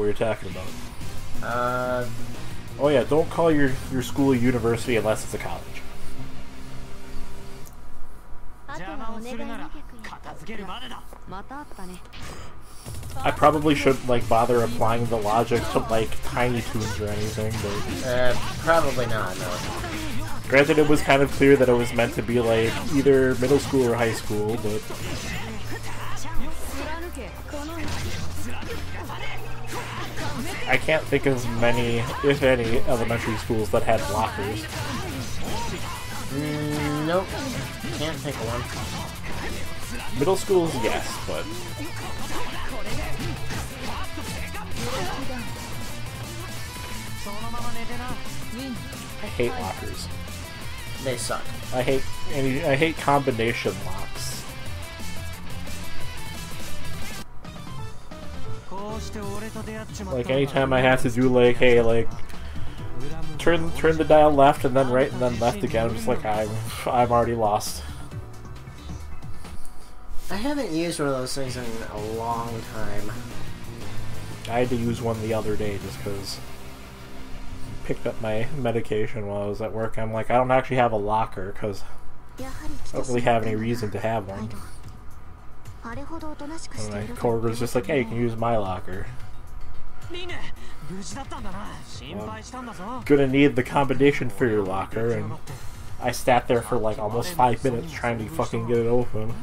you're talking about. Oh yeah, don't call your school a university unless it's a college. I probably shouldn't like bother applying the logic to like Tiny Toons or anything, but probably not. No. Granted, it was kind of clear that it was meant to be like either middle school or high school, but I can't think of many, if any, elementary schools that had lockers. Nope. Can't think of one. Middle schools, yes, but I hate lockers. They suck. I hate combination locks. Like anytime I have to do like, hey, like turn the dial left and then right and then left again, I'm just like I'm already lost. I haven't used one of those things in a long time. I had to use one the other day just because I picked up my medication while I was at work. I'm like, I don't actually have a locker because I don't really have any reason to have one. And my coworker's just like, hey, you can use my locker. Well, gonna need the combination for your locker, and I sat there for like almost 5 minutes trying to fucking get it open.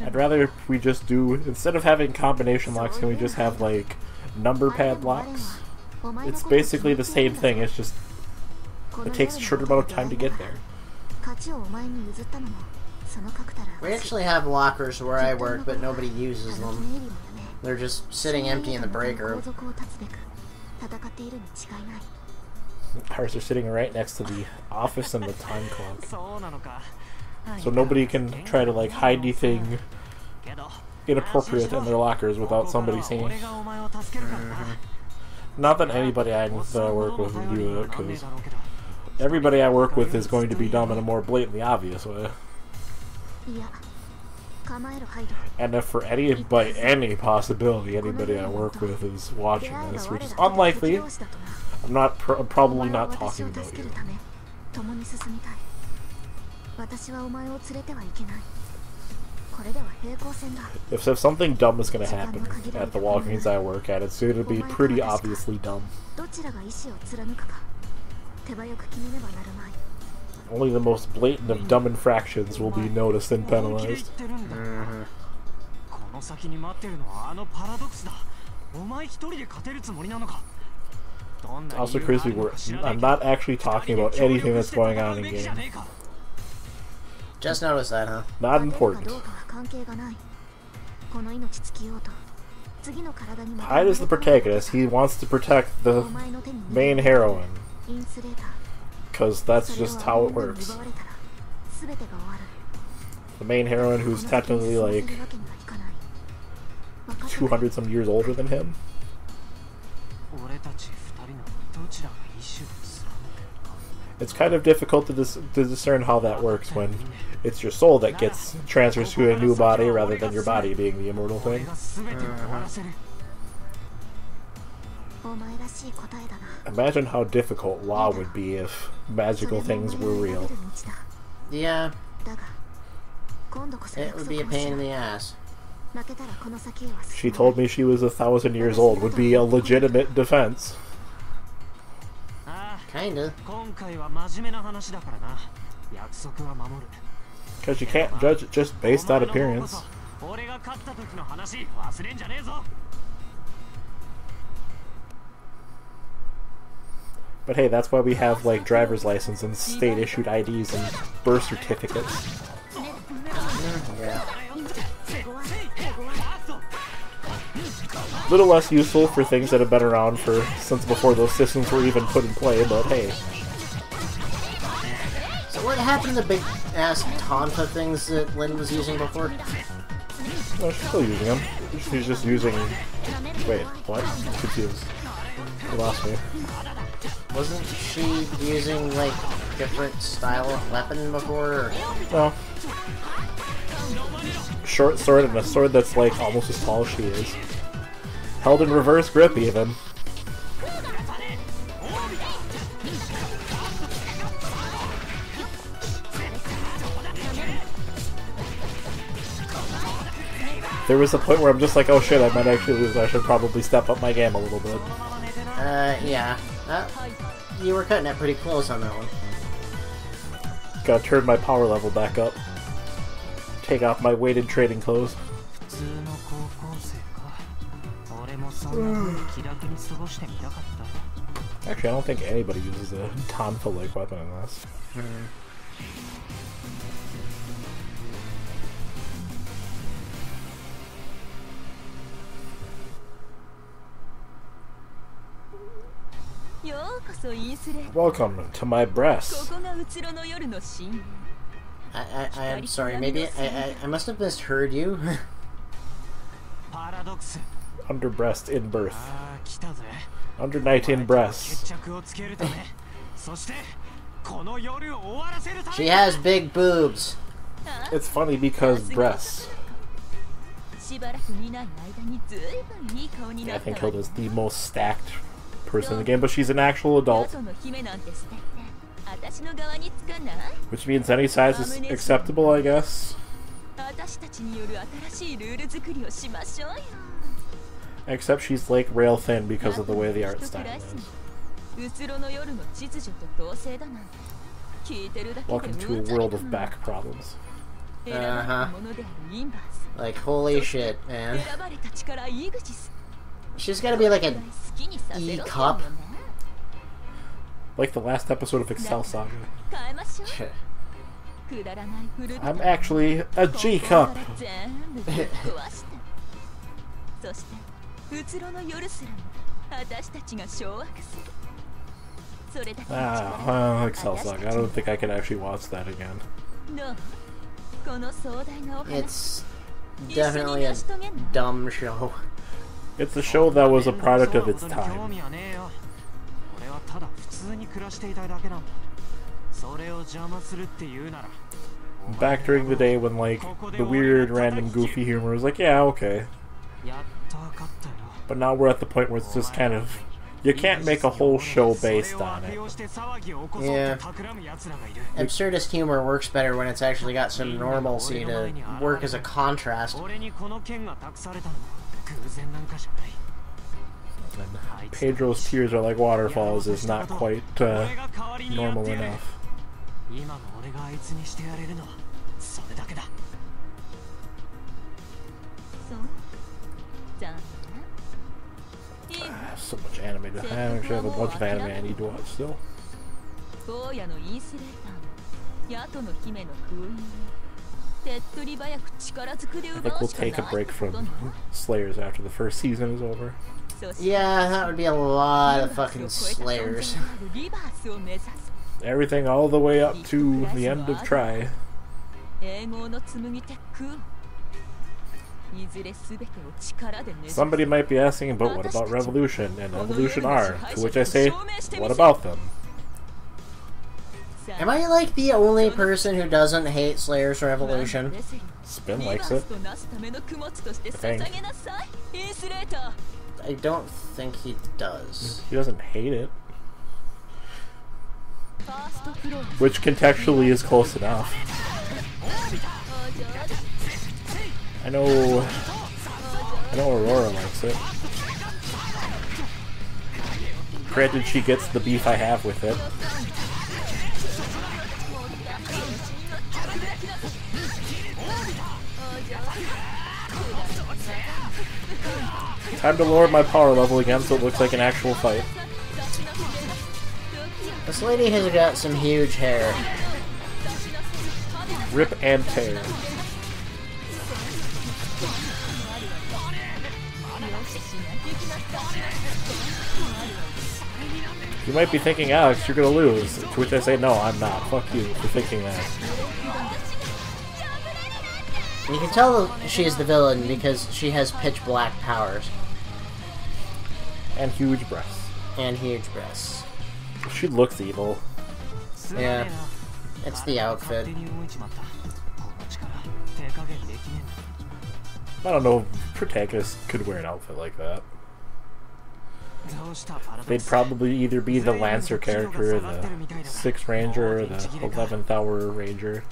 I'd rather we just do, instead of having combination locks, can we just have like number pad locks? It's basically the same thing, it's just it takes a short amount of time to get there. We actually have lockers where I work, but nobody uses them. They're just sitting empty in the break room. Ours are sitting right next to the office and the time clock. So nobody can try to like hide anything inappropriate in their lockers without somebody seeing. Not that anybody that I work with would do that, because everybody I work with is going to be dumb in a more blatantly obvious way. And if for by any possibility anybody I work with is watching this, which is unlikely, I'm probably not talking about you. If something dumb is going to happen at the Walgreens I work at, it's going to be pretty obviously dumb. Only the most blatant of dumb infractions will be noticed and penalized. Also, crispy words. I'm not actually talking about anything that's going on in game. Just noticed that, huh? Not important. Hyde is the protagonist. He wants to protect the main heroine. Because that's just how it works. The main heroine, who's technically like 200 some years older than him. It's kind of difficult to discern how that works when it's your soul that gets transfers to a new body rather than your body being the immortal thing. Imagine how difficult law would be if magical things were real. Yeah. It would be a pain in the ass. She told me she was 1,000 years old would be a legitimate defense. Kinda. Because you can't judge it just based on appearance. But hey, that's why we have like driver's license and state-issued IDs and birth certificates. Yeah. A little less useful for things that have been around since before those systems were even put in play, but hey. So what happened to the big ass Tonfa things that Lynn was using before? No, she's still using them. She's just using... Wait, what? I'm confused. You lost me. Wasn't she using, like, different style of weapon before? Or? No. short sword and a sword that's like almost as tall as she is. Held in reverse grip even. There was a point where I'm just like, oh shit, I might actually lose. I should probably step up my game a little bit. Yeah. You were cutting it pretty close on that one. Gotta turn my power level back up. Take off my weighted training clothes. Actually, I don't think anybody uses a Tonfa-like weapon in this. Welcome to my breast. I'm sorry, maybe I must have misheard you. Under breast in birth. Under night in breast. She has big boobs. It's funny because breasts. Yeah, I think Hilda's the most stacked person in the game, but she's an actual adult. Which means any size is acceptable, I guess. Except she's like rail thin because of the way the art style is. Welcome to a world of back problems. Like, holy shit, man. She's gotta be like an E-cup. Like the last episode of Excel Saga. I'm actually a G-cup. Excel Saga. I don't think I can actually watch that again. It's definitely a dumb show. It's a show that was a product of its time. Back during the day when, like, the weird, random, goofy humor was like, yeah, okay. But now we're at the point where it's just kind of... You can't make a whole show based on it. Yeah. Absurdist humor works better when it's actually got some normalcy to work as a contrast. And Pedro's tears are like waterfalls is not quite normal enough. So much anime. I actually have a bunch of anime I need to watch still. I think we'll take a break from Slayers after the first season is over. Yeah, that would be a lot of fucking Slayers. Everything all the way up to the end of Try. Somebody might be asking, but what about Revolution and Evolution R? To which I say, what about them? Am I like the only person who doesn't hate Slayers Revolution? Spin likes it. I think. I don't think he does. He doesn't hate it. Which contextually is close enough. I know Aurora likes it. Granted, she gets the beef I have with it. Time to lower my power level again so it looks like an actual fight. This lady has got some huge hair. Rip and tear. You might be thinking, Alex, you're gonna lose. To which I say, no, I'm not. Fuck you for thinking that. You can tell she's the villain because she has pitch black powers. And huge breasts. And huge breasts. She looks evil. Yeah. It's the outfit. I don't know if protagonist could wear an outfit like that. They'd probably either be the Lancer character, or the 6th Ranger, or the 11th Hour Ranger.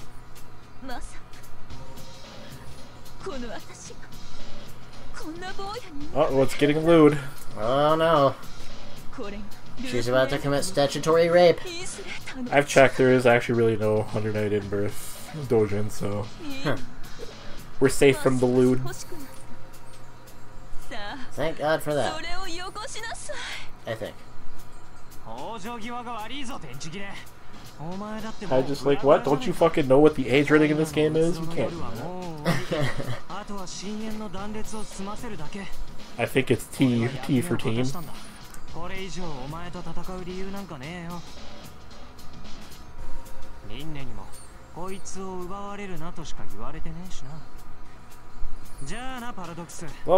Oh, it's getting lewd. Oh no. She's about to commit statutory rape. I've checked, there is actually really no Under Night in Birth doujin, so we're safe from the lewd. Thank God for that. I think. I just like, what? Don't you fucking know what the age rating in this game is? You can't do that. I think it's T for team. Well,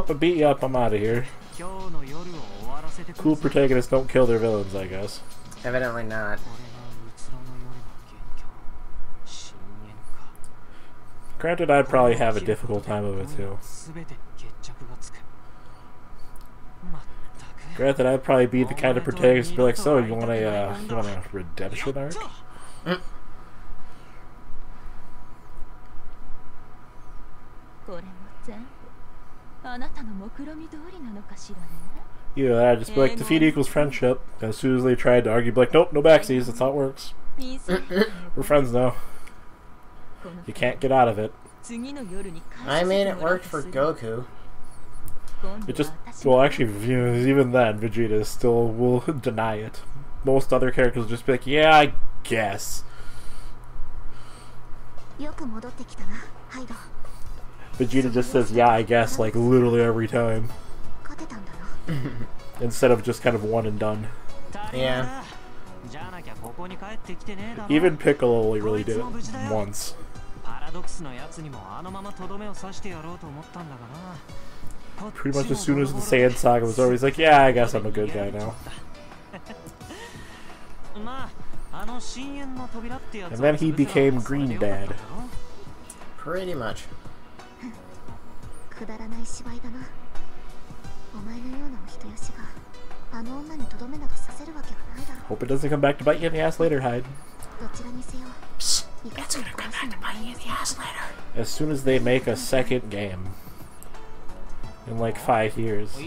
I beat you up, I'm out of here. Cool protagonists don't kill their villains, I guess. Evidently not. Granted, I'd probably have a difficult time of it too. Granted, I'd probably be the kind of protagonist to be like, so, you want a redemption arc? Yeah, I'd just be like, defeat equals friendship. As soon as they tried to argue, be like, nope, no backsies, that's how it works. We're friends now. You can't get out of it. I mean, it worked for Goku. It just, well, actually, even then, Vegeta still will deny it. Most other characters will just be like, yeah, I guess. Vegeta just says, yeah, I guess, like, literally every time. Instead of just kind of one and done. Yeah. Even Piccolo only really did it once. Pretty much as soon as the Saiyan Saga was always like, yeah, I guess I'm a good guy now. And then he became Green Dad. Pretty much. Hope it doesn't come back to bite you in the ass later, Hyde. Psst, it's gonna come back to bite you in the ass later. As soon as they make a second game. In like 5 years.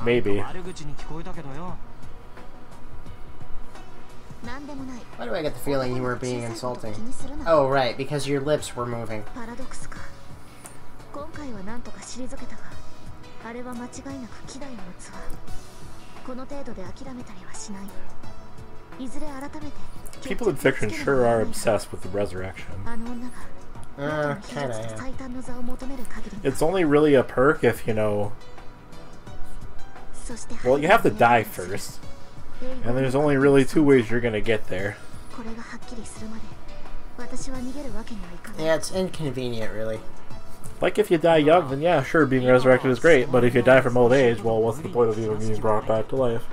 Maybe. Why do I get the feeling you were being insulting? Oh, right, because your lips were moving. People in fiction sure are obsessed with the resurrection. Kinda, yeah. It's only really a perk if, you know... Well, you have to die first. And there's only really 2 ways you're gonna get there. Yeah, it's inconvenient, really. Like, if you die young, then yeah, sure, being resurrected is great. But if you die from old age, well, what's the point of even being brought back to life?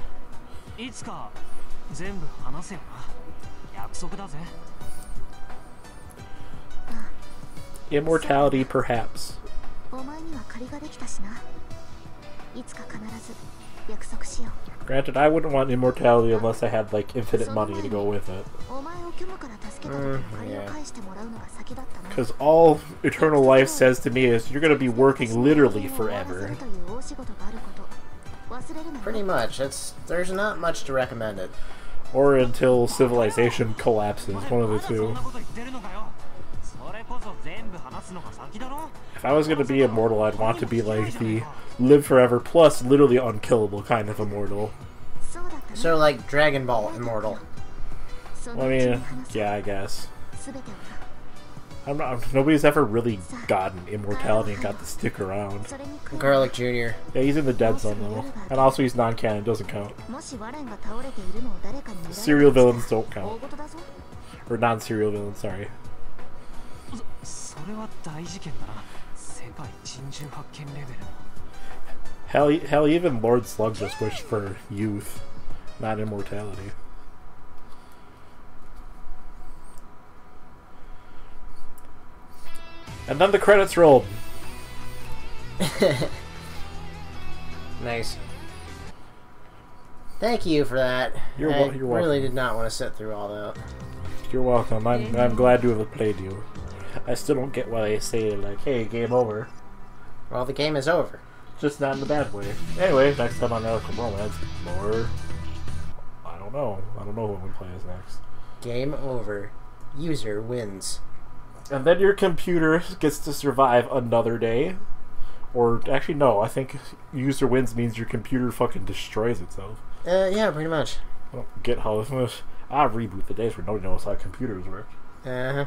Immortality, perhaps. Granted, I wouldn't want immortality unless I had, like, infinite money to go with it. Yeah. Because all Eternal Life says to me is, you're going to be working literally forever. Pretty much. There's not much to recommend it. Or until civilization collapses, one of the two. If I was going to be immortal, I'd want to be like the live forever plus literally unkillable kind of immortal. So like Dragon Ball immortal. Well, I mean, yeah, I guess. Nobody's ever really gotten immortality and got to stick around. Garlic Jr. Yeah, he's in the dead zone though. And also he's non-canon, doesn't count. Serial villains don't count. Or non-serial villains, sorry. Hell, even Lord Slug just wished for youth, not immortality. And then the credits rolled. Nice. Thank you for that. You're I welcome. really did not want to sit through all that. You're welcome. I'm glad to have played you. I still don't get why they say, like, hey, game over. Well, the game is over. Just not in the bad way. Anyway, next time on Bromance, more... I don't know. I don't know what we play as next. Game over. User wins. And then your computer gets to survive another day. Or, actually, no. I think user wins means your computer fucking destroys itself. Yeah, pretty much. I don't get how this was. I reboot the days where nobody knows how computers work. Uh-huh.